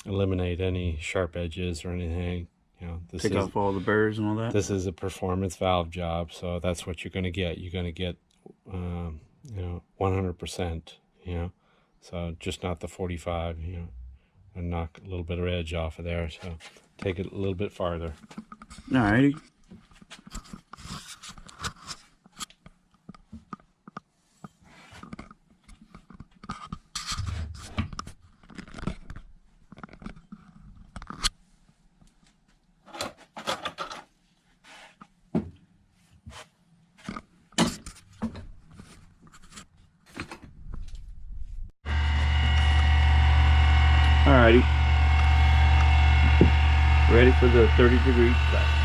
eliminate any sharp edges or anything. You know, Take off all the burrs and all that. This is a performance valve job, so that's what you're going to get. You're going to get, you know, 100%. You know, so just not the 45. You know, and knock a little bit of edge off of there. So take it a little bit farther. Alrighty. Alrighty. Ready for the 30-degree cut.